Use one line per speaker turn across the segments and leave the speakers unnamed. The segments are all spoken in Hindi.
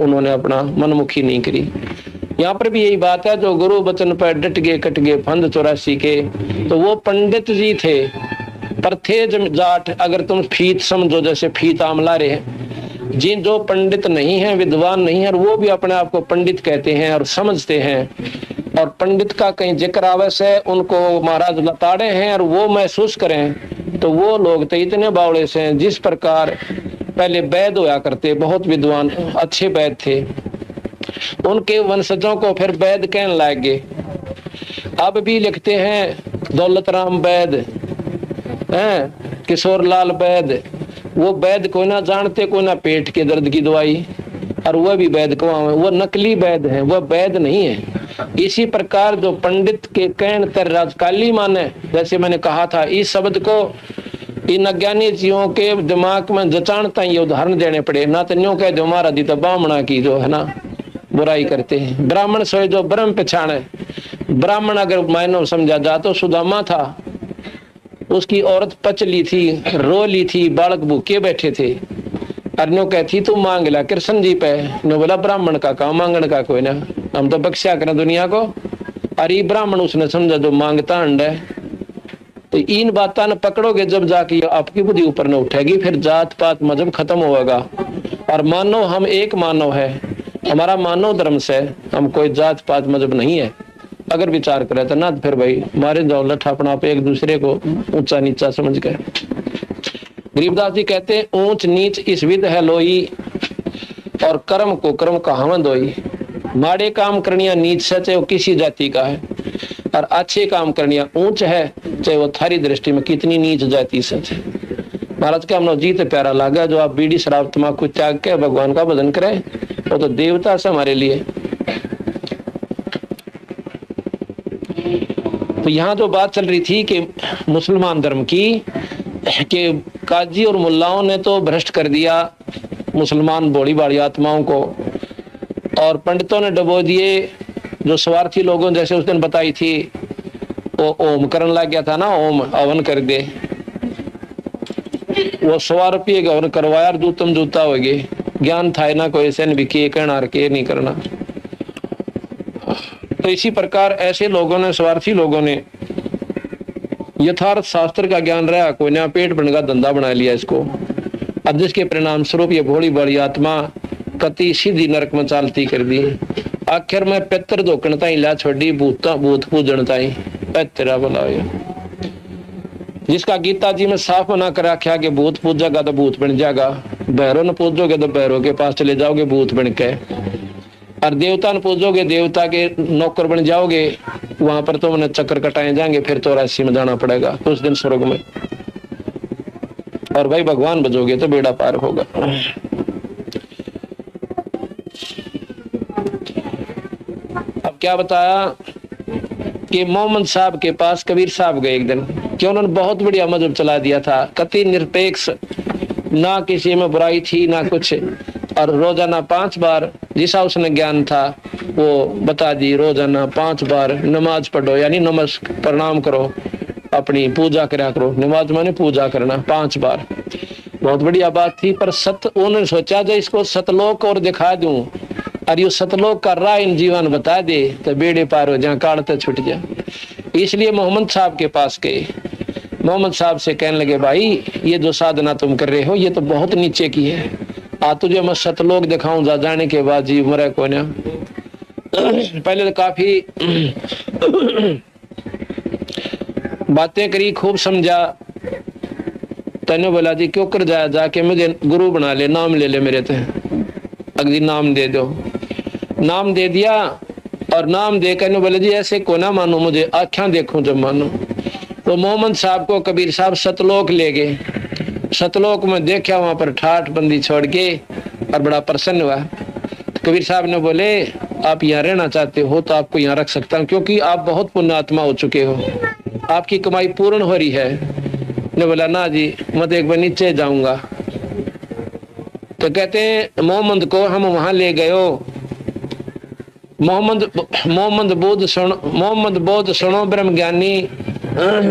उन्होंने अपना मनमुखी नहीं करी। यहाँ पर भी यही बात है, जो गुरु वचन पर डट गए कट गए फंद 84 के, तो वो पंडित जी थे पर थे जाट। अगर तुम फीत समझो, जैसे फीत आमला रहे, जिन जो पंडित नहीं है, विद्वान नहीं है, और वो भी अपने आप को पंडित कहते हैं और समझते हैं, और पंडित का कहीं जिक्र आवश्य है, उनको महाराज लताड़े हैं और वो महसूस करें, तो वो लोग तो इतने बावड़े से हैं। जिस प्रकार पहले वैद होया करते, बहुत विद्वान अच्छे वैद थे, उनके वंशजों को फिर वैद कहने लगे। अब भी लिखते हैं दौलत राम वैद, किशोर लाल वैद, वो वैद कोई ना जानते, कोई ना पेट के दर्द की दवाई, और वह भी वैद को वो नकली वैद है, वह वैद नहीं है। इसी प्रकार जो पंडित के कहन तर राजकाली माने, जैसे मैंने कहा था, इस शब्द को इन अज्ञानी जीवों के दिमाग में जचाणता ये उदाहरण देने पड़े। ना तो न्यों कह दो हमारा दी तो ब्राह्मणा की जो है ना बुराई करते हैं। ब्राह्मण सोए जो ब्रह्म पहचाने। ब्राह्मण अगर मायनो समझा जा तो सुदामा था, उसकी औरत पचली थी, रोली थी, बालक भूखे बैठे थे, अर्नो कहती तू मांग ला कृष्ण जी पे। नो बोला ब्राह्मण का काम मांगण का कोई ना, हम तो बख्शा करें दुनिया को। अरे ब्राह्मण उसने समझा जो मांगता अंड है। तो इन बातों ने पकड़ोगे जब जाके आपकी बुद्धि ऊपर न उठेगी, फिर जात पात मजहब खत्म होगा। और मानव हम एक मानव है, हमारा मानव धर्म से, हम कोई जात पात मजहब नहीं है। अगर विचार करे तो ना फिर भाई मारे जाओ लठ अपना आप एक दूसरे को ऊंचा नीचा समझ कर। गरीबदास जी कहते हैं ऊंच नीच इस विध है लोई, और कर्म को कर्म कहावन दोई। माड़े काम करनिया नीच से, चाहे वो किसी जाति का है, और अच्छे काम करनिया ऊंच है, चाहे वो थारी दृष्टि में कितनी नीच जाति से। महाराज का हमने जीत प्यारा लगा, जो आप बीड़ी शराब तम्बाकू त्याग के भगवान का भजन करें, वो तो देवता से हमारे लिए। तो यहाँ जो बात चल रही थी कि मुसलमान धर्म की, कि काजी और मुल्लाओं ने तो भ्रष्ट कर दिया मुसलमान भोली भाली आत्माओं को, और पंडितों ने डबो दिए। जो स्वार्थी लोगों जैसे उस दिन बताई थी, वो ओम करने लग गया था ना, ओम हवन कर दे, वो 100 रुपये का हवन करवाया, दूतम जूता हो गए। ज्ञान था ना कोई ऐसे भी किए करना के नहीं करना। तो इसी प्रकार ऐसे लोगों ने, स्वार्थी लोगों ने यथार्थ शास्त्र का ज्ञान रहा, कोई नया पेट भरने का धंधा बना लिया इसको। अब जिसके परिणाम स्वरूप ये भोली बड़ी आत्मा कति सीधी नरक में चालती कर दी। आखिर में पितर धोकनता ही ला छोड़ी, भूत पूजनता ही तेरा बोला। जिसका गीता जी में साफ मना कर रखा कि भूत पूजेगा तो भूत बन जाएगा, भैरव न पूजोगे तो भैरव के पास चले जाओगे भूत बन के, और देवता न पूजोगे देवता के नौकर बन जाओगे, वहां पर तो उन्हें चक्कर कटाए जाएंगे, फिर 84 में जाना पड़ेगा उस दिन स्वर्ग में। और भाई भगवान बजोगे तो बेड़ा पार होगा। अब क्या बताया कि मोहम्मद साहब के पास कबीर साहब गए एक दिन, कि उन्होंने बहुत बढ़िया मजहब चला दिया था, कति निरपेक्ष, ना किसी में बुराई थी ना कुछ, और रोजाना 5 बार जिसा उसने ज्ञान था वो बता दी। रोजाना 5 बार नमाज पढ़ो, यानी नमस्कार प्रणाम करो, अपनी पूजा करा करो। नमाज माने पूजा करना 5 बार, बहुत बढ़िया बात थी। पर उन्होंने सोचा जो इसको सतलोक और दिखा दूं, और ये सतलोक का राह इन जीवन बता दे तो बेड़े पार हो जाए, काट तो छुट जाए। इसलिए मोहम्मद साहब के पास गए। मोहम्मद साहब से कहने लगे भाई ये जो साधना तुम कर रहे हो ये तो बहुत नीचे की है, आ तुझे मैं सतलोक दिखाऊं। जा जाने के बाद जी मरे को ना, पहले तो काफी बातें करी, खूब समझा। तने बोला जी क्यों कर जाया, जाके मुझे गुरु बना ले, नाम ले ले मेरे ते, अगली नाम दे दो। नाम दे दिया, और नाम देकर बोले जी ऐसे को ना मानो, मुझे आँखें देखूं जब मानो। तो मोहम्मद साहब को कबीर साहब सतलोक ले गए। सतलोक में देखा, वहां पर ठाठ बंदी छोड़ के, और बड़ा प्रसन्न हुआ। कबीर साहब ने बोले आप यहाँ रहना चाहते हो तो आपको यहाँ रख सकता हूँ, क्योंकि आप बहुत पुण्यात्मा हो चुके हो, आपकी कमाई पूर्ण हो रही है। ने बोला ना जी मैं तो एक बार नीचे जाऊंगा। तो कहते हैं मोहम्मद को हम वहां ले गए। मोहम्मद बोध सुनो ब्रह्म ज्ञानी,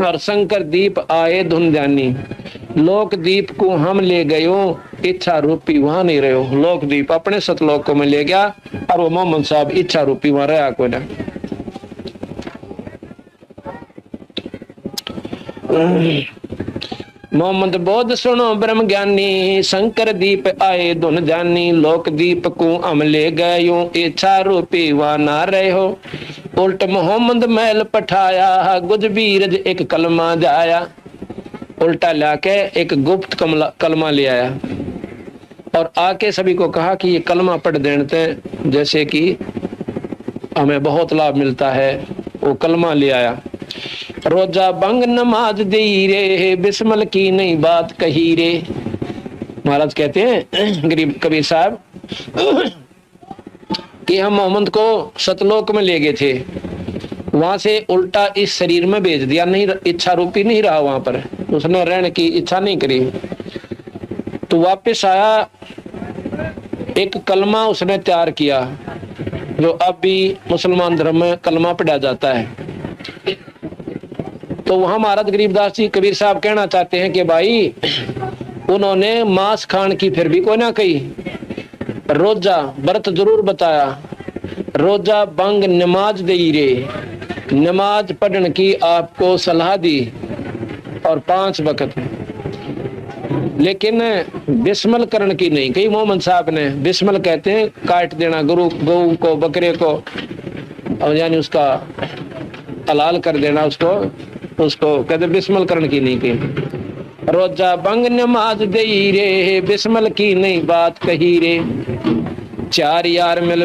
और शंकर दीप आए धुन ध्यानी। लोकदीप को हम ले गयो, इच्छा रूपी वहां नहीं रहो। लोकदीप अपने सतलोक को में ले गया और वो मोहम्मद साहब इच्छा रूपी वहां रहा को ना। मोहम्मद बोध सुनो ब्रह्म ज्ञानी, शंकर दीप आए धुन जानी। लोक दीप को हम ले गयो, इच्छा रूपी वहां ना रहो। उल्ट मोहम्मद महल पठाया, गुज बीरज एक कलमा जाया। उल्टा लाके एक गुप्त कलमा ले आया और आके सभी को कहा कि ये कलमा पढ़ देते जैसे कि हमें बहुत लाभ मिलता है। वो कलमा ले आया। रोजा बंग नमाज दे रे, बिस्मल की नहीं बात कही रे। महाराज कहते हैं गरीब कबीर साहब कि हम मोहम्मद को सतलोक में ले गए थे, वहां से उल्टा इस शरीर में भेज दिया। नहीं, इच्छा रूपी नहीं रहा वहां पर, उसने रहने की इच्छा नहीं करी। तो वापस आया, एक कलमा उसने तैयार किया जो अब भी मुसलमान धर्म में कलमा पढ़ा जाता है। तो वहां महाराज गरीबदास जी कबीर साहब कहना चाहते हैं कि भाई उन्होंने मांस खान की फिर भी कोई ना कही, रोजा व्रत जरूर बताया। रोजा बंग नमाज दे रे, नमाज पढ़ने की आपको सलाह दी और 5 वक्त, लेकिन बिस्मल करण की नहीं कही मोहम्मद साहब ने। बिस्मल कहते हैं काट देना गौ को, बकरे को, और यानी उसका हलाल कर देना, उसको कहते बिस्मल करण की नहीं कही। रोजा बंग नमाज दे रे, बिस्मल की नहीं बात कही रे। 4 यार मिल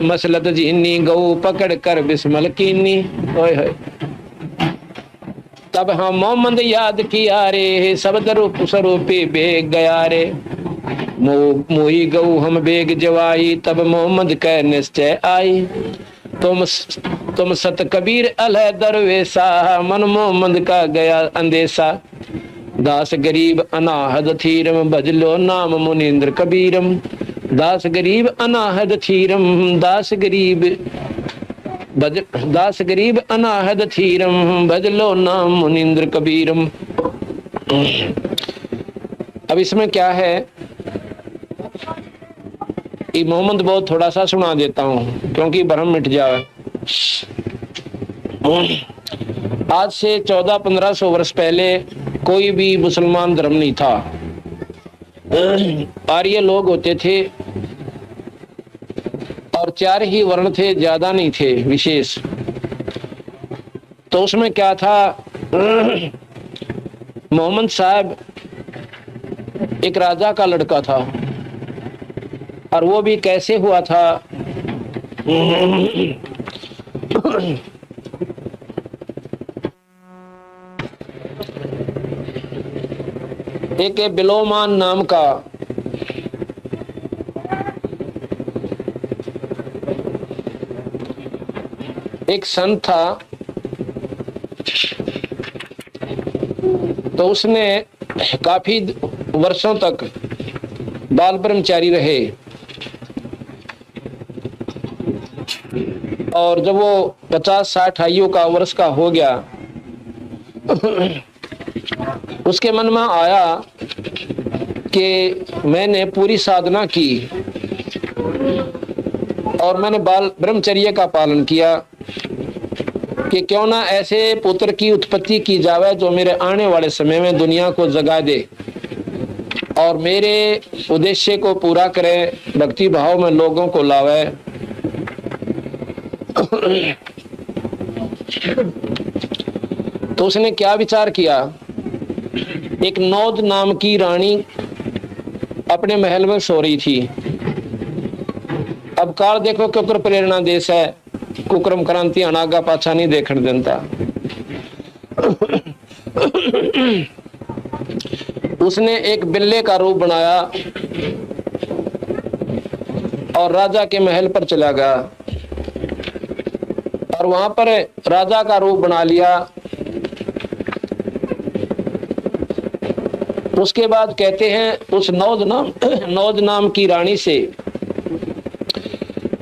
मसलत जीनी, गौ पकड़ कर बिस्मल कीनी। ओए होए, तब हम मोहम्मद याद किया रे, शब्द रूप स्वरूपी बेग गया रे। मोही गऊ हम बेग जवाई, तब मोहम्मद कह निश्चय आई। तुम सत कबीर अलह दरवेसा, मन मोहम्मद का गया अंदेशा। दास गरीब अनाहद थीरम, भजलो नाम मुनींद्र कबीरम। दास गरीब अनाहद थीरम, दास गरीब अनाहद थीरम, भजलो नाम मुनींद्र कबीरम। अब इसमें क्या है, ये मोहम्मद बहुत थोड़ा सा सुना देता हूं क्योंकि भ्रम मिट जाए। आज से 1400-1500 वर्ष पहले कोई भी मुसलमान धर्म नहीं था। आर्य लोग होते थे और 4 ही वर्ण थे, ज्यादा नहीं थे विशेष। तो उसमें क्या था, मोहम्मद साहब एक राजा का लड़का था और वो भी कैसे हुआ था। एक बिलोमान नाम का एक संत था, तो उसने काफी वर्षों तक बाल ब्रह्मचारी रहे और जब वो 50-60 आयु का वर्ष का हो गया, उसके मन में आया कि मैंने पूरी साधना की और मैंने बाल ब्रह्मचर्य का पालन किया कि क्यों ना ऐसे पुत्र की उत्पत्ति की जावे जो मेरे आने वाले समय में दुनिया को जगा दे और मेरे उद्देश्य को पूरा करे, भक्ति भाव में लोगों को लावे। तो उसने क्या विचार किया, एक नौद नाम की रानी अपने महल में सो रही थी। अब काल देखो कुकर प्रेरणा देश है, कुकरम क्रांति अनागा पाछा नहीं देखने देता। उसने एक बिल्ले का रूप बनाया और राजा के महल पर चला गया और वहां पर राजा का रूप बना लिया। उसके बाद कहते हैं उस नौद नाम की रानी से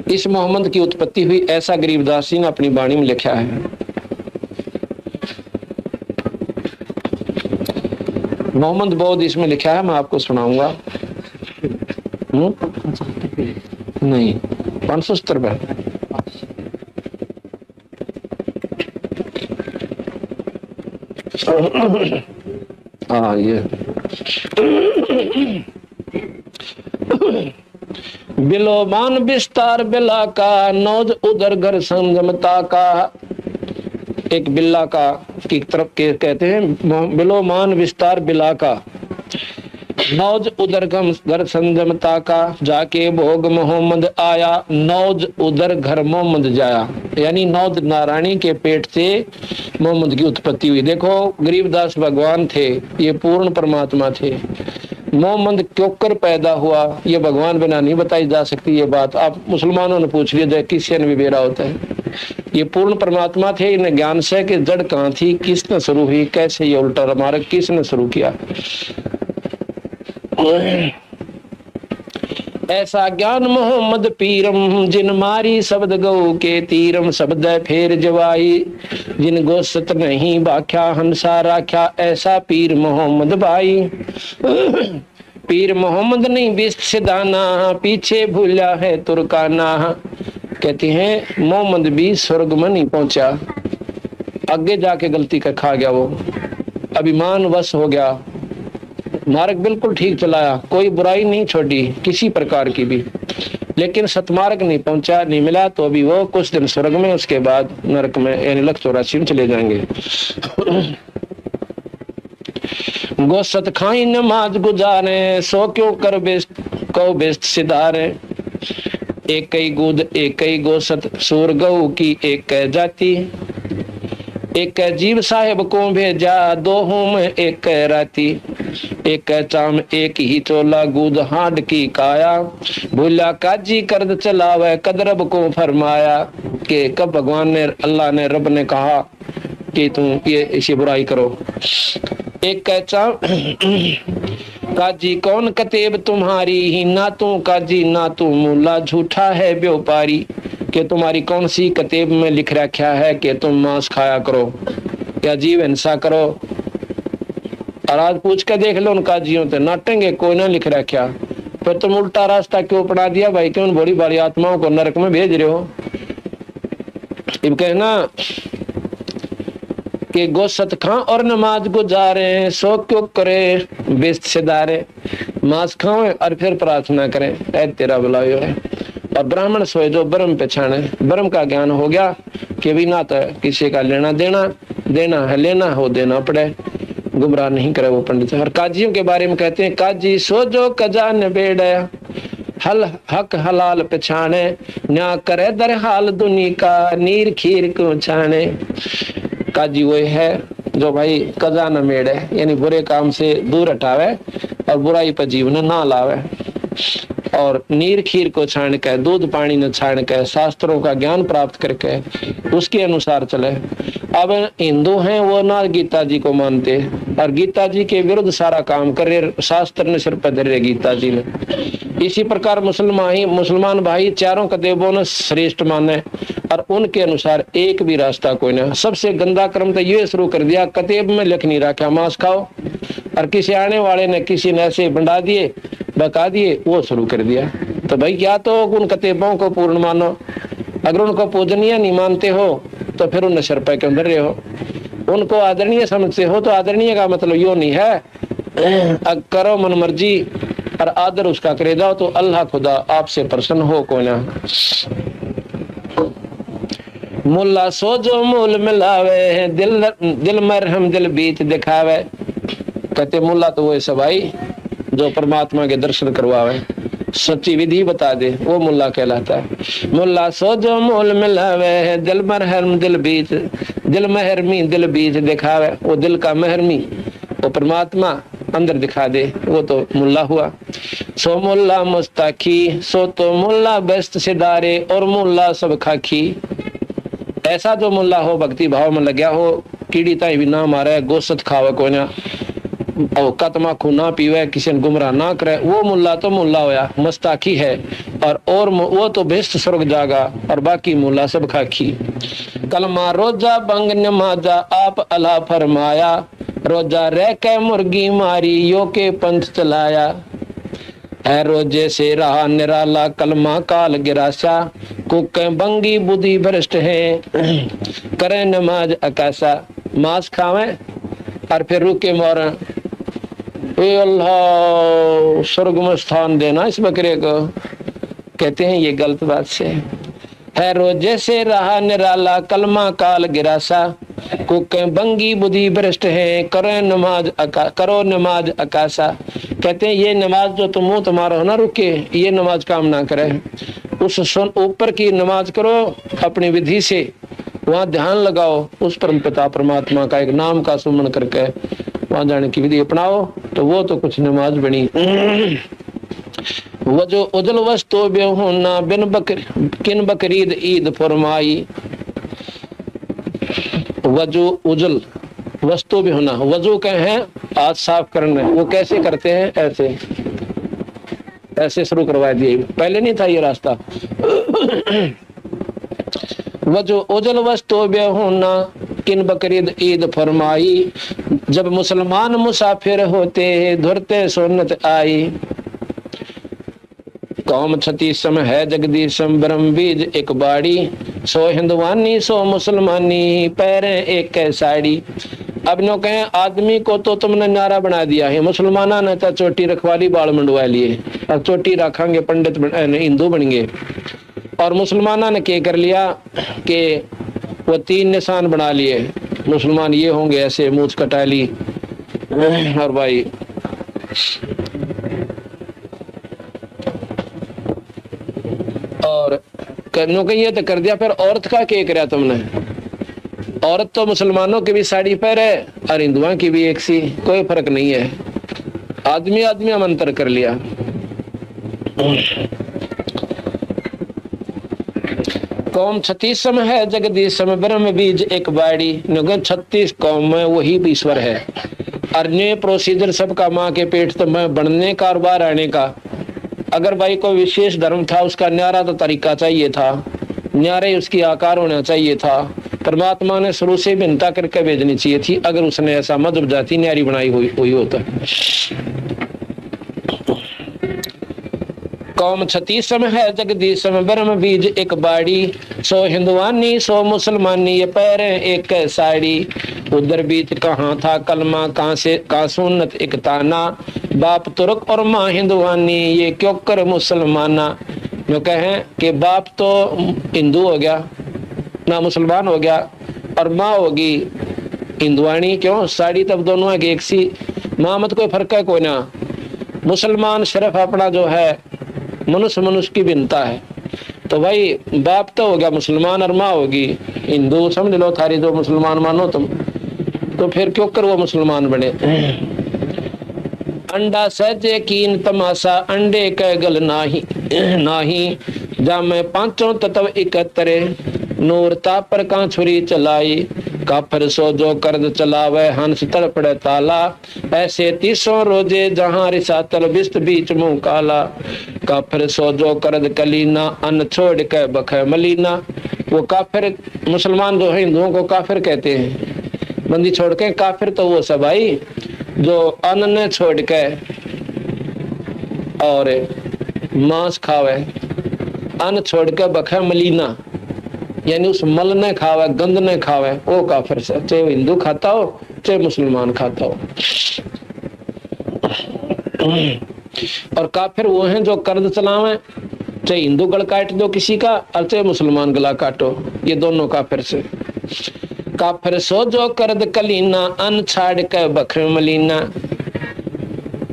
इस मोहम्मद की उत्पत्ति हुई, ऐसा गरीबदास जी ने अपनी वाणी में लिखा है। मोहम्मद बौद्ध इसमें लिखा है, मैं आपको सुनाऊंगा। नहीं 570 पे। हाँ ये बिलोमान विस्तार बिला का नौज उधर घर संजमता का। एक बिल्ला का की तरफ के कहते हैं बिलोमान विस्तार बिला का नौज उधर घर संजमता का। जाके भोग मोहम्मद आया नौज उधर घर मोहम्मद जाया। यानी नौज नारायणी के पेट से मोहम्मद की उत्पत्ति हुई। देखो गरीबदास भगवान थे, ये पूर्ण परमात्मा थे। मोहम्मद क्यों कर पैदा हुआ ये भगवान बिना नहीं बताई जा सकती। ये बात आप मुसलमानों ने पूछ लिया, किसी ने भी बेरा होता है। ये पूर्ण परमात्मा थे, इन्हें ज्ञान से कि जड़ कहाँ थी, किसने शुरू हुई, कैसे ये उल्टा मार्ग किसने शुरू किया। ऐसा ज्ञान मोहम्मद पीरम जिन मारी शब्द गौ के तीरम शब्द फेर जवाई। जिन गोसत नहीं बाख्या हंसा राख्या ऐसा पीर मोहम्मद भाई। पीर मोहम्मद नहीं बिस्त सिदाना पीछे भूला है तुर्काना। कहते हैं मोहम्मद भी स्वर्ग में नहीं पहुंचा, आगे जाके गलती कर खा गया, वो अभिमान वश हो गया। मार्ग बिल्कुल ठीक चलाया, कोई बुराई नहीं छोड़ी किसी प्रकार की भी, लेकिन सतमार्ग नहीं पहुंचा, नहीं मिला। तो अभी वो कुछ दिन स्वर्ग में, उसके बाद नरक में यानी लख 84 में चले जाएंगे। गोसत खाई नमाज गुजारे सो क्यों कर बेस्त को बेस्त सिधारे। एक कई गुद एक कई गोसत सूर गऊ की एक जाति। एक जीव साहेब को भेजा दो हूं एक राती। एक चाम एक ही चोला गुद हाड की काया। भूला काजी कर्द चलावे कदरब को फरमाया। कि कब भगवान ने अल्लाह ने रब ने कहा कि तुम ये इसी बुराई करो। एक चाम काजी कौन कतेब तुम्हारी ही ना तू काजी ना तू मुल्ला झूठा है व्यापारी। कि तुम्हारी कौन सी कतेब में लिख रखा है कि तुम मांस खाया करो या जीव हिंसा करो। और आज पूछ के देख लो उन काजियों से, नाटेंगे कोई ना लिख रखा। फिर तुम उल्टा रास्ता क्यों अपना दिया भाई, क्यों बड़ी बड़ी आत्माओं को नरक में भेज रहे हो। इब कहना कि गोसत खां और नमाज गुजारे सो क्यों करे बेस्त सिदारे। मांस खाओ और फिर प्रार्थना करें ऐ तेरा बुलायो है। और ब्राह्मण सोए जो ब्रह्म पहचाने, ब्रह्म का ज्ञान हो गया कि भी ना तो किसी का लेना देना, देना है लेना हो देना पड़े, गुमराह नहीं करे वो पंडित। और काजियों के बारे में कहते हैं काजी सो जो कजान बेड़े हल हक हलाल पछाने। न्या करे दर हाल दुनी का नीर खीर को छाने। काजी वो है जो भाई कजा न मेड़े यानी बुरे काम से दूर हटावे और बुराई पर जीवन ना लावे। और नीर खीर को छान के दूध पानी न छान के शास्त्रों का ज्ञान प्राप्त करके उसके अनुसार चले। अब हिंदू हैं वो ना गीता जी को मानते और गीता जी के विरुद्ध सारा काम करे, शास्त्र ने सिर पर धरे गीता जी ने। इसी प्रकार मुसलमान भाई चारों कतेबों ने श्रेष्ठ माने और उनके अनुसार एक भी रास्ता कोई ना। सबसे गंदा कर्म तो ये शुरू कर दिया, कतेब में लिख नहीं रखा मांस खाओ, और किसी आने वाले ने किसी ने ऐसे बंडा दिए बका दिए वो शुरू कर दिया। तो भाई क्या तो उन कतेबों को पूर्ण मानो, अगर उनको पूजनीय नहीं मानते हो तो फिर उन नशर पे क्यों धर रहे हो। उनको आदरणीय समझते हो तो आदरणीय का मतलब यो नहीं है करो मन मर्जी और आदर उसका करे जाओ तो अल्लाह खुदा आपसे प्रसन्न हो को ना। मुल्ला सो जो मूल मिलावे दिल मरहम दिल बीत दिखावे। कहते मुल्ला तो वो है भाई जो परमात्मा के दर्शन करवावे, सच्ची विधि बता दे, वो मुल्ला कहलाता है। मुल्ला सो जो मूल मिलावे दिल मरहम दिल बीच दिल महरमी दिल बीच दिखावे। वो दिल का महरमी वो परमात्मा अंदर दिखा दे, वो तो मुल्ला हुआ। सो मुल्ला मुस्ताखी सो तो मुल्ला बेस्त सिदारे और मुल्ला सब खाखी। ऐसा जो मुल्ला हो भक्ति भाव में लग्या हो, कीड़ी ताई भी ना मारे, गोश्त खावे को ना और तमाकू ना पीवे, किसी ने गुमराह ना करे, वो मुल्ला तो मुल्ला होया, मुस्ताखी है। और वो तो बेस्ट स्वर्ग जागा और बाकी मुल्ला सब खाखी। कलमा रोजा बंग नमाजा आप अला फरमाया रोजा रह के मुर्गी मारी यो के पंथ चलाया है रोजे से रहा निराला कलमा काल गिरासा कुके बंगी बुद्धि भ्रष्ट है करे नमाज अकासा मांस खावे और फिर रुके मोर अल्लाह स्वर्ग में स्थान देना इस बकरे को, कहते हैं ये गलत बात से है रोजे से रहा निराला कलमा काल गिरासा कुके बंगी बुद्धि भ्रष्ट है करो नमाज अकासा। कहते हैं ये नमाज जो तुम तुम्हारा हो ना रुके, ये नमाज काम ना करे, उस ऊपर की नमाज करो अपनी विधि से, वहां ध्यान लगाओ, उस परम पिता परमात्मा का एक नाम का सुमन करके वहां जाने की विधि अपनाओ, तो वो तो कुछ नमाज बनी। वो जो उजल वस्तु बेहोना किन बकरीद ईद फरमाई, वजू उजल वस्तु भी होना, वजू कहे हैं हाथ साफ करना, वो कैसे करते हैं, ऐसे ऐसे शुरू करवा दिए, पहले नहीं था ये रास्ता। वजू उजल वस्तु बेहोना किन बकरीद ईद फरमाई, जब मुसलमान मुसाफिर होते धुरते सुन्नत आई, कौम छत्तीसम है जगदीशम ब्रह्म बीज एक बाड़ी, सो हिंदुवानी सो मुसलमानी पैरे एक साड़ी। अब नो कहें आदमी को तो तुमने नारा बना दिया है, मुसलमाना ने तो चोटी रखवाली बाल मंडवा लिए, अब चोटी रखेंगे पंडित हिंदू बनेंगे, और मुसलमाना ने क्या कर लिया कि वो 3 निशान बना लिए, मुसलमान ये होंगे ऐसे मूछ कटा ली, और भाई और करने को ये तो कर दिया। फिर औरत का क्या कराया तुमने, औरत तो मुसलमानों की भी साड़ी पहने और हिंदुओं की भी एक सी, कोई फर्क नहीं है, आदमी आदमी हम अंतर कर लिया। कौम 36 है जगदीशम ब्रह्म बीज एक बाड़ी, 36 कौम में वही ईश्वर है, और ये प्रोसीजर सबका माँ के पेट तो मैं बनने का और बाहर आने का। अगर भाई कोई विशेष धर्म था, उसका न्यारा तो तरीका चाहिए था, न्यारे उसकी आकार होना चाहिए था, परमात्मा ने शुरू से भिन्नता करके भेजनी चाहिए थी, अगर उसने ऐसा मधुब जाति न्यारी बनाई हुई होता। कौम 36 है जगदीशम ब्रह्म बीज एक बाड़ी, सो हिंदुवानी सो मुसलमानी ये पैरे एक साड़ी, उधर बीच कहाँ था कलमा कहाँ सुन्नत एक ताना, बाप तुर्क और माँ हिंदुवानी ये क्यों कर मुसलमाना। जो कहें कि बाप तो हिंदू हो गया ना मुसलमान हो गया, और माँ होगी हिंदुवानी, क्यों साड़ी तब दोनों की एक सी, माँ मत कोई फर्क है कोई ना, मुसलमान सिर्फ अपना जो है मनुष्य की भिन्नता है, तो भाई बाप तो हो गया मुसलमान और माँ होगी हिंदू, समझ लो थारी जो मुसलमान मानो तुम, तो फिर क्यों कर वो मुसलमान बने। अंडा सहजे कीन तमाशा अंडे कै गल नाही नाही, जामे 5 तत्व 71 नूर तापर का छुरी चलाई, काफर सो जो कर्द चलावे हंस तड़पड़े ताला, ऐसे 30 रोजे जहां रिसातल बिस्त बीच मुंह काला, काफिर सो जो कर्द कलीना अन्न छोड़ के बखे मलीना। वो काफिर मुसलमान जो है हिंदुओं को काफिर कहते हैं, बंदी छोड़ के, काफिर तो वो सब भाई जो अन्न ने छोड़ के और मांस खावे, अन्न छोड़ के बखे मलीना, यानी उस मल ने खावे गंद ने खावे, वो काफिर से, चाहे हिंदू खाता हो चाहे मुसलमान खाता हो। और काफिर वो हैं जो कर्ज चलावे, चाहे हिंदू गल काट दो किसी का और चाहे मुसलमान गला काटो, ये दोनों काफिर से। काफिर सो जो कर्द कलीना अन छाड़ के बखर मलीना,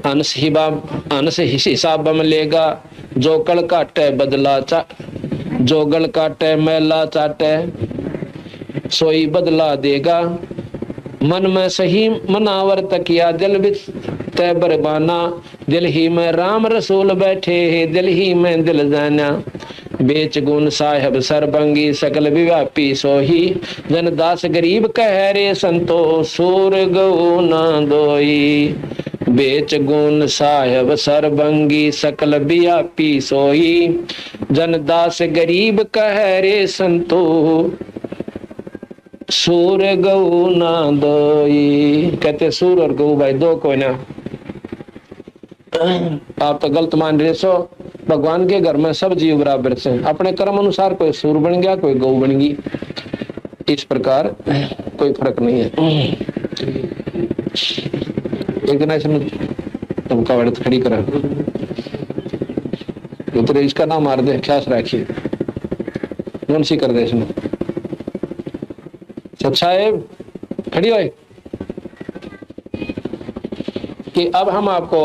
अनस हिसाब मिलेगा जो कल काटे बदला जो गल काटे मैला चाटे सोई बदला देगा। मन में सही मनावर तकिया दिल बिच तय बरबाना, दिल ही में राम रसूल बैठे है दिल ही में दिल जाना। बेच गुण साहेब सरबंगी सकल व्यापी सोही, जन दास गरीब कह रे संतो सूर गौ न दोई। बेच गुण साहेब सरबंगी सकल व्यापी सोही, जन दास गरीब कह रे संतो सूर गऊ ना दोई, कहते सूर और गऊ भाई दो कोई ना। आप तो गलत मान रहे सो, भगवान के घर में सब जीव बराबर से, अपने कर्म अनुसार कोई सूर बन गया कोई गऊ बन गई, इस प्रकार कोई फर्क नहीं है। एक दिन ऐसे तुमका वड़त खड़ी करा उतरे, इसका नाम मार दे, ख्यास रखिए कौन सी कर दे इसने। साहब खड़ी हो कि अब हम आपको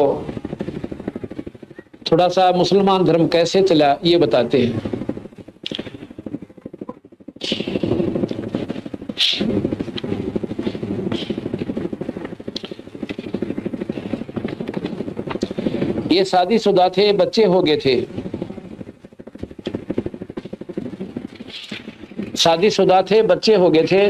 थोड़ा सा मुसलमान धर्म कैसे चला ये बताते हैं। ये शादीशुदा थे, बच्चे हो गए थे, शादीशुदा थे, बच्चे हो गए थे,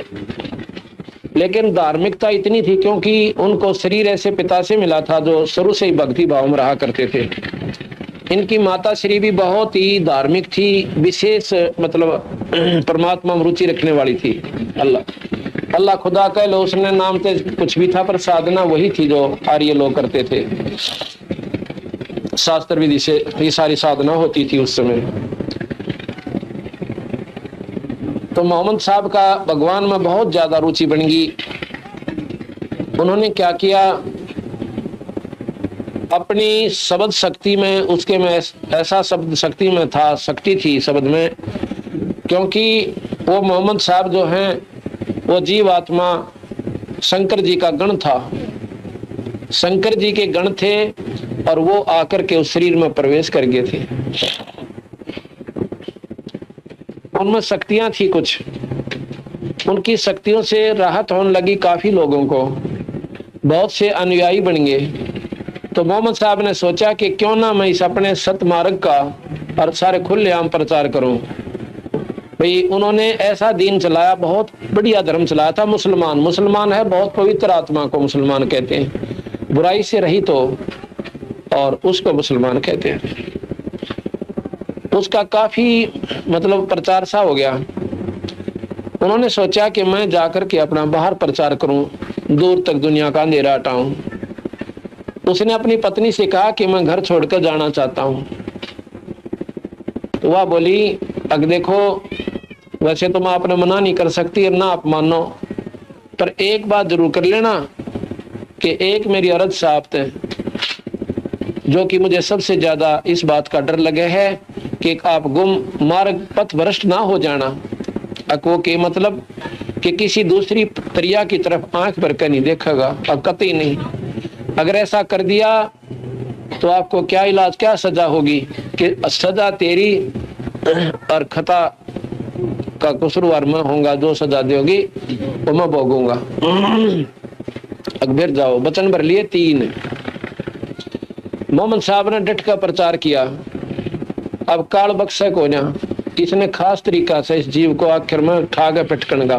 लेकिन धार्मिकता इतनी थी क्योंकि उनको शरीर ऐसे पिता से मिला था जो शुरू से ही भक्ति भाव में रहा करते थे। इनकी माता श्री भी बहुत ही धार्मिक थी, विशेष मतलब परमात्मा में रुचि रखने वाली थी। अल्लाह अल्लाह खुदा कह लो, उसने नाम तो कुछ भी था पर साधना वही थी जो आर्य लोग करते थे। शास्त्र विधि से ये सारी साधना होती थी उस समय। तो मोहम्मद साहब का भगवान में बहुत ज्यादा रुचि बन गई। उन्होंने क्या किया, अपनी शब्द शक्ति में, उसके में ऐसा शब्द शक्ति में था, शक्ति थी शब्द में, क्योंकि वो मोहम्मद साहब जो हैं वो जीव आत्मा शंकर जी का गण था, शंकर जी के गण थे और वो आकर के उस शरीर में प्रवेश कर गए थे। उनमें शक्तियां थी कुछ, उनकी शक्तियों से राहत होने लगी काफी लोगों को, बहुत से अनुयायी बन गए। तो मोहम्मद साहब ने सोचा कि क्यों ना मैं इस अपने सतमार्ग का और सारे खुलेआम प्रचार करूं। भाई उन्होंने ऐसा दीन चलाया, बहुत बढ़िया धर्म चलाया था। मुसलमान है, बहुत पवित्र आत्मा को मुसलमान कहते हैं, बुराई से रहित हो और उसको मुसलमान कहते हैं। उसका काफी मतलब प्रचार सा हो गया। उन्होंने सोचा कि मैं जाकर के अपना बाहर प्रचार करूं, दूर तक दुनिया का अंधेरा हटाऊं। उसने अपनी पत्नी से कहा कि मैं घर छोड़कर जाना चाहता हूं। तो वह बोली, अब देखो वैसे तो मैं आपने मना नहीं कर सकती और ना आप मानो, पर एक बात जरूर कर लेना कि एक मेरी औरत साहब है जो कि मुझे सबसे ज्यादा इस बात का डर लगे है कि आप गुम मार्ग पथ भ्रष्ट ना हो जाना। अको के मतलब कि किसी दूसरी तरिया की तरफ आंख भर कर नहीं देखेगा, अब कतई नहीं। अगर ऐसा कर दिया तो आपको क्या इलाज, क्या सजा होगी कि सजा तेरी और खता का कसूरवार मैं होऊंगा, जो सजा दोगी वो मैं भोगूंगा। अकबर जाओ, वचन भर लिए 3। मोहम्मद साहब ने डट का प्रचार किया। अब काल बख्शक हो जा, इसने खास तरीका से इस जीव को आखिर में ठागा पटकन का।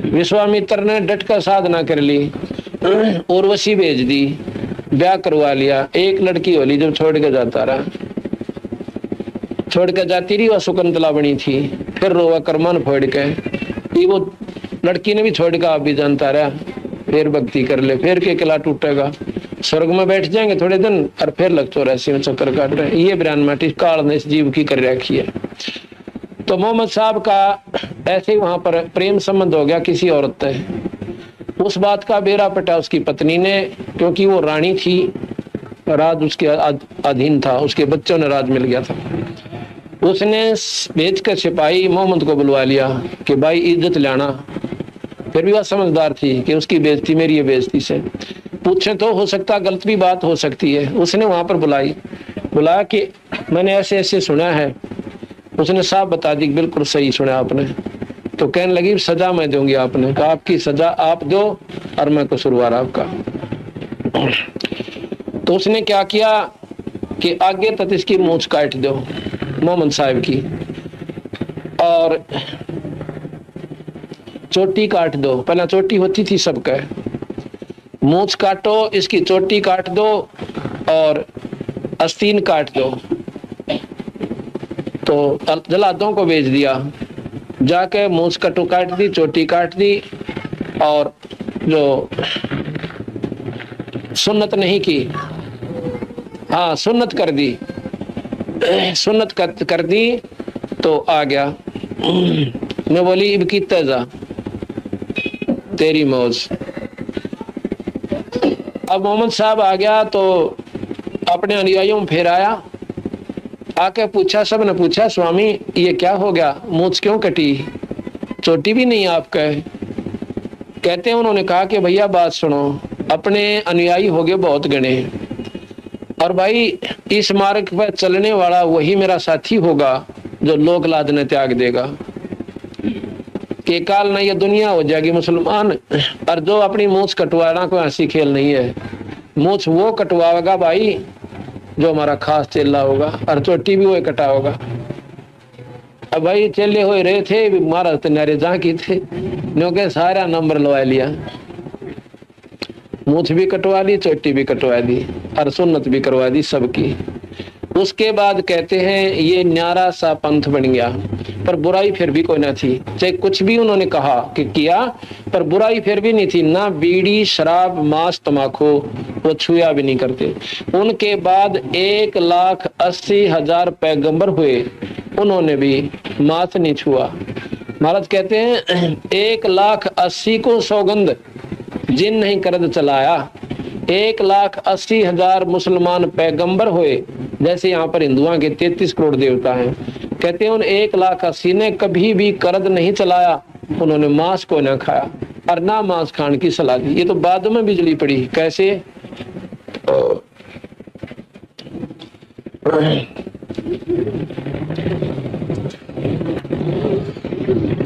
विश्वामित्र ने डट का साधना कर ली, उर्वशी भेज दी, ब्याह करवा लिया। एक लड़की होली जब छोड़ के जाता रहा, छोड़ के जाती रही, वह सुकंतला बनी थी। फिर रोवा कर मन फोड़ के, वो लड़की ने भी छोड़ के आप भी जानता रहा। फिर भक्ति कर ले, फिर के किला टूटेगा, स्वर्ग में बैठ जाएंगे थोड़े दिन और फिर लग 84 में चक्कर काट रहे। ये बयान माटी काल ने इस जीव की कर रखी है। तो मोहम्मद साहब का ऐसे ही वहां पर प्रेम संबंध हो गया किसी औरत से। उस बात का बेरा पटा उसकी पत्नी ने, क्योंकि वो रानी थी, राज उसके अधीन था, उसके बच्चों ने राज मिल गया था। उसने भेज कर सिपाही मोहम्मद को बुलवा लिया कि भाई इज्जत लाना। फिर भी वह समझदार थी कि उसकी बेइज्जती मेरी ये बेइज्जती से पूछे तो हो सकता गलत भी बात हो सकती है। उसने वहां पर बुलाया कि मैंने ऐसे ऐसे सुना है। उसने साफ बता दी, बिल्कुल सही सुना आपने। तो कहने लगी सजा मैं दूंगी। आपने कहा आपकी सजा आप दो और मैं कसूरवार आपका। तो उसने क्या किया कि आगे तक इसकी मूंछ काट दो मोहम्मद साहब की, और चोटी काट दो। पहला चोटी होती थी सबका, मूंछ काटो, इसकी चोटी काट दो और आस्तीन काट दो। तो जल्लादों को भेज दिया जाके मूछ कटु काट दी, चोटी काट दी, और जो सुन्नत नहीं की, हाँ सुन्नत कर दी, सुन्नत कर दी तो आ गया। मैं बोली इब की तेजा तेरी मौज। अब मोहम्मद साहब आ गया तो अपने अनुयायियों में फिर आया, आके पूछा, सब ने पूछा स्वामी ये क्या हो गया, मूछ क्यों कटी, चोटी भी नहीं आपका है। कहते हैं उन्होंने कहा कि भैया बात सुनो, अपने अनुयायी हो गए बहुत गणे, और भाई इस मार्ग पर चलने वाला वही मेरा साथी होगा जो लोक लाज न त्याग देगा, कि काल ना ये दुनिया हो जाएगी मुसलमान। और जो अपनी मूछ कटवाना कोई हंसी खेल नहीं है, मूछ वो कटवाएगा भाई जो हमारा खास चेला होगा, और चोटी भी वही कटा होगा। अब भाई चेले हो रहे थे, महाराज तनारे जहाँ की थे, क्योंकि सारा नंबर लवा लिया, मूछ भी कटवा ली, चोटी भी कटवा दी, और सुन्नत भी करवा दी सबकी। उसके बाद कहते हैं ये न्यारा सा पंथ बन गया, पर बुराई फिर भी कोई ना थी। चाहे कुछ भी उन्होंने कहा कि किया, पर बुराई फिर भी नहीं थी। ना बीड़ी शराब मांस तमाकू वो छुआ भी नहीं करते। उनके बाद 1,80,000 पैगंबर हुए, उन्होंने भी मांस नहीं छुआ। महाराज कहते हैं 1,80,000 को सौगंध जिन नहीं करद चलाया। 1,80,000 मुसलमान पैगंबर हुए, जैसे यहाँ पर हिंदुओं के 33 करोड़ देवता हैं। कहते हैं उन 1,80,000 ने कभी भी करद नहीं चलाया, उन्होंने मांस को न खाया और ना मांस खाने की सलाह दी। ये तो बाद में बिजली पड़ी। कैसे?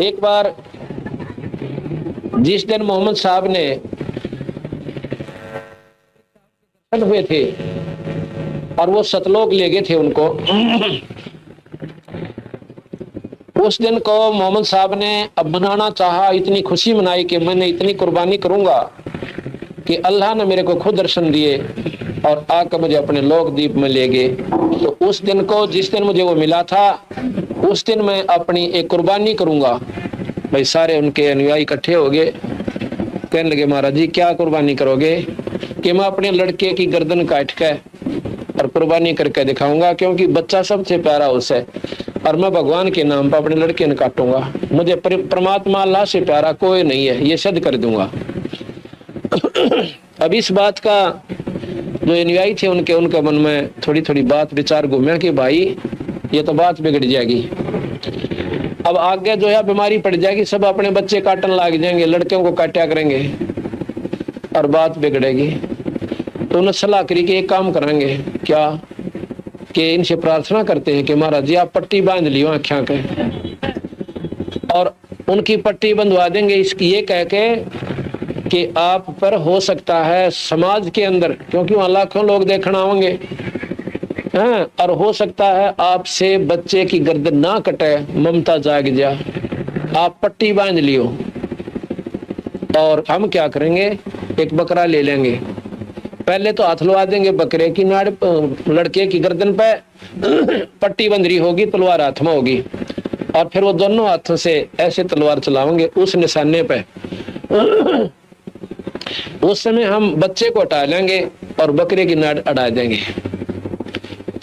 एक बार जिस दिन मोहम्मद साहब ने हुए थे और वो सतलोक ले गए थे उनको, उस दिन को मोहम्मद साहब ने अब मनाना चाहा, इतनी खुशी मनाई कि मैंने इतनी कुर्बानी करूंगा कि अल्लाह ने मेरे को खुद दर्शन दिए और आकर मुझे अपने लोक दीप में ले गए। तो उस दिन को, जिस दिन मुझे वो मिला था, उस दिन मैं अपनी एक कुर्बानी करूंगा। भाई सारे उनके अनुयायी इकट्ठे हो गए, कहने लगे महाराज जी क्या कुर्बानी करोगे? कि मैं अपने लड़के की गर्दन काट के और कुर्बानी करके दिखाऊंगा, क्योंकि बच्चा सबसे प्यारा उसे, और मैं भगवान के नाम पर अपने लड़के ने काटूंगा। मुझे परमात्मा अल्लाह से प्यारा कोई नहीं है, ये सिद्ध कर दूंगा। अब इस बात का जो अनुयायी थे उनके मन में थोड़ी थोड़ी बात विचार घूमे कि भाई ये तो बात बिगड़ जाएगी, अब आगे जो है बीमारी पड़ जाएगी, सब अपने बच्चे काटने लग जाएंगे, लड़कियों को काटा करेंगे और बात बिगड़ेगी। तो उन्होंने सलाह करी कि एक काम करेंगे क्या, कि इनसे प्रार्थना करते हैं कि महाराज जी आप पट्टी बांध लियो आँखों के, और उनकी पट्टी बंधवा देंगे इसकी ये कह के कि आप पर हो सकता है समाज के अंदर, क्योंकि वहां लाखों लोग देखना आएंगे, हाँ, और हो सकता है आपसे बच्चे की गर्दन ना कटे, ममता जाग जा, आप पट्टी बांध लियो। और हम क्या करेंगे, एक बकरा ले लेंगे, पहले तो हाथ लगा देंगे बकरे की नाड़, लड़के की गर्दन पे पट्टी बंधरी होगी, तलवार हाथ में होगी, और फिर वो दोनों हाथों से ऐसे तलवार चलाएंगे उस निशाने पे। उस समय हम बच्चे को हटा लेंगे और बकरे की नाड़ अड़ा देंगे।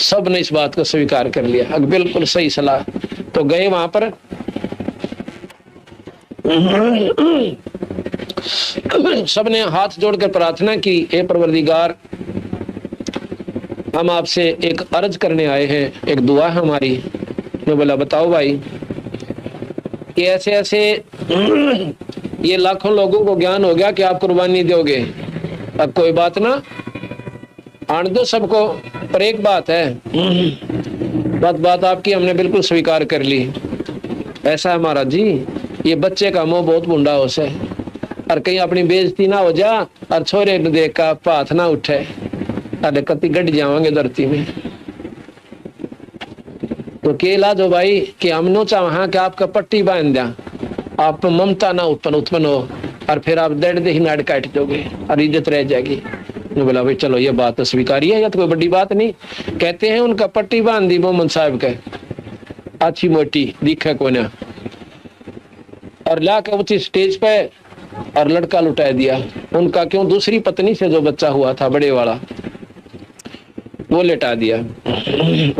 सब ने इस बात को स्वीकार कर लिया, बिल्कुल सही सलाह। तो गए वहां पर, सबने हाथ जोड़कर प्रार्थना की, हे परवरदिगार हम आपसे एक अर्ज करने आए हैं, एक दुआ है हमारी। मैं बोला बताओ भाई, कि ऐसे ऐसे ये लाखों लोगों को ज्ञान हो गया कि आप कुर्बानी दोगे, अब कोई बात ना, आने दो सबको, पर एक बात है, बात आपकी हमने बिल्कुल स्वीकार कर ली। ऐसा है महाराज जी, ये बच्चे का मुंह बहुत बुंडा हो से, और कहीं अपनी बेइज्जती ना हो जा, और छोरे ने देख का हाथ ना उठे, अरे कति गड़ जाओगे धरती में। तो के इलाज हो भाई कि हम नो चाह कि आपका पट्टी बांध दिया, आप ममता ना उत्पन्न हो, और फिर आप दर्द ही नाड़ काट दोगे और इज्जत रह जाएगी। बोला भाई चलो ये बात तो स्वीकारी है, या तो कोई बड़ी बात नहीं। कहते हैं उनका पट्टी बांध दी मोहम्मद साहब के, अच्छी मोटी दिखे को ना, और लाके ऊंची स्टेज पे और लड़का लुटा दिया उनका, क्यों, दूसरी पत्नी से जो बच्चा हुआ था बड़े वाला वो लेटा दिया।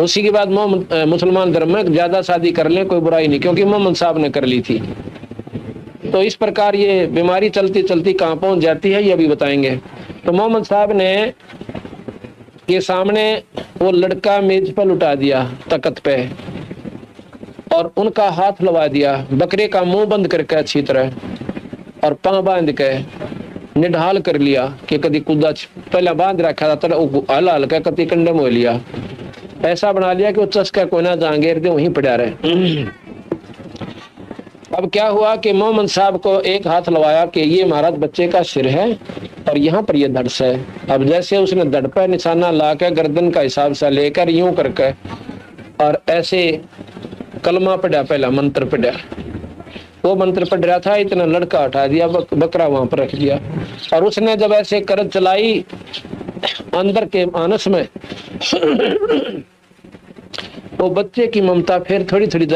उसी के बाद मुसलमान धर्म में ज्यादा शादी कर ले कोई बुराई नहीं, क्योंकि मोहम्मद साहब ने कर ली थी। तो इस प्रकार ये बीमारी चलती चलती कहाँ पहुंच जाती है ये अभी बताएंगे। तो मोहम्मद साहब ने के सामने वो लड़का मेज पर लुटा दिया तख्त पे, और उनका हाथ लगा दिया, बकरे का मुंह बंद करके अच्छी तरह, और पांव बांध के निढाल कर लिया कि कभी कूदा, पहले बांध रखा था हल हल्का कति कंडम हो लिया, ऐसा बना लिया कि वो चस्का को ना जांगेर दे वहीं पड़ा रहे। अब क्या हुआ कि मोहम्मद साहब को एक हाथ लगाया कि ये महाराज बच्चे का सिर है और यहाँ पर ये धड़ है। अब जैसे उसने धड़ पर निशाना ला के गर्दन का हिसाब से लेकर यूं करके और ऐसे कलमा पढ़ा, पहला मंत्र पढ़ा, वो मंत्र पढ़ रहा था, इतना लड़का उठा दिया, बकरा वहां पर रख दिया, और उसने जब ऐसे करत चलाई अंदर के मानस में वो बच्चे की ममता फिर थोड़ी थोड़ी